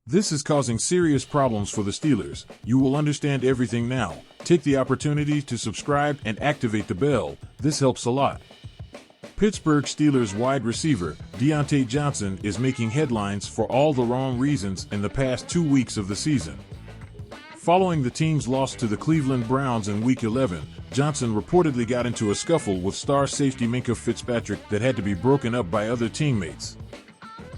This is causing serious problems for the Steelers. You will understand everything now. Take the opportunity to subscribe and activate the bell. This helps a lot. Pittsburgh Steelers wide receiver Diontae Johnson is making headlines for all the wrong reasons in the past 2 weeks of the season. Following the team's loss to the Cleveland Browns in Week 11, Johnson reportedly got into a scuffle with star safety Minkah Fitzpatrick that had to be broken up by other teammates.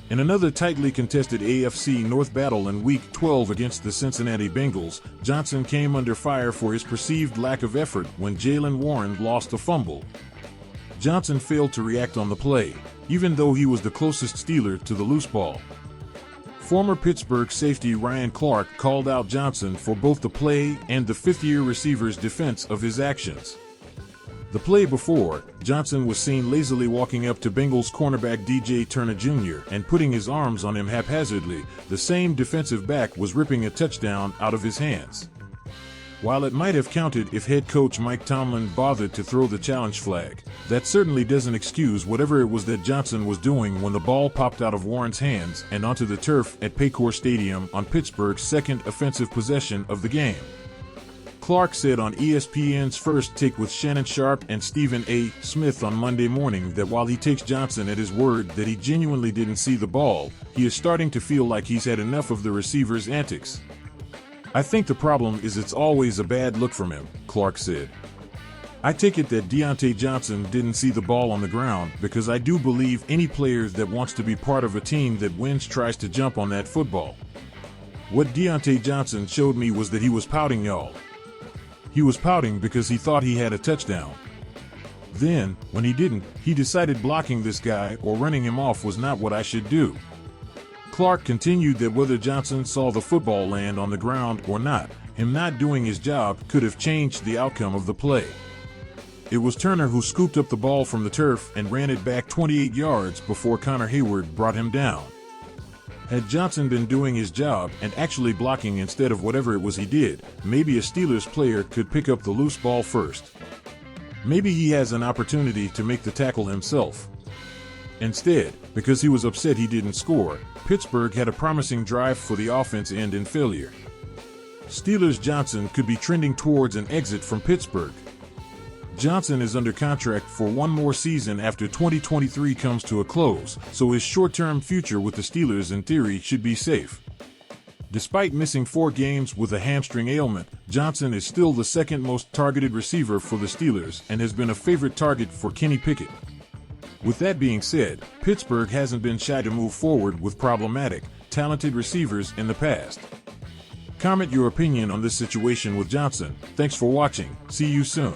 In another tightly contested AFC North battle in Week 12 against the Cincinnati Bengals, Johnson came under fire for his perceived lack of effort when Jaylen Warren lost a fumble. Johnson failed to react on the play, even though he was the closest Steeler to the loose ball. Former Pittsburgh safety Ryan Clark called out Johnson for both the play and the fifth-year receiver's defense of his actions. The play before, Johnson was seen lazily walking up to Bengals cornerback DJ Turner Jr. and putting his arms on him haphazardly. The same defensive back was ripping a touchdown out of his hands. While it might have counted if head coach Mike Tomlin bothered to throw the challenge flag, that certainly doesn't excuse whatever it was that Johnson was doing when the ball popped out of Warren's hands and onto the turf at Paycor Stadium on Pittsburgh's second offensive possession of the game. Clark said on ESPN's First Take with Shannon Sharpe and Stephen A. Smith on Monday morning that while he takes Johnson at his word that he genuinely didn't see the ball, he is starting to feel like he's had enough of the receiver's antics. "I think the problem is it's always a bad look from him," Clark said. "I take it that Diontae Johnson didn't see the ball on the ground because I do believe any player that wants to be part of a team that wins tries to jump on that football. What Diontae Johnson showed me was that he was pouting, y'all. He was pouting because he thought he had a touchdown. Then, when he didn't, he decided blocking this guy or running him off was not what I should do." Clark continued that whether Johnson saw the football land on the ground or not, him not doing his job could have changed the outcome of the play. It was Turner who scooped up the ball from the turf and ran it back 28 yards before Connor Hayward brought him down. Had Johnson been doing his job and actually blocking instead of whatever it was he did, maybe a Steelers player could pick up the loose ball first. Maybe he has an opportunity to make the tackle himself. Instead, because he was upset he didn't score, Pittsburgh had a promising drive for the offense end in failure. Steelers Johnson could be trending towards an exit from Pittsburgh. Johnson is under contract for one more season after 2023 comes to a close, so his short-term future with the Steelers in theory should be safe. Despite missing 4 games with a hamstring ailment, Johnson is still the second most targeted receiver for the Steelers and has been a favorite target for Kenny Pickett. With that being said, Pittsburgh hasn't been shy to move forward with problematic, talented receivers in the past. Comment your opinion on this situation with Johnson. Thanks for watching. See you soon.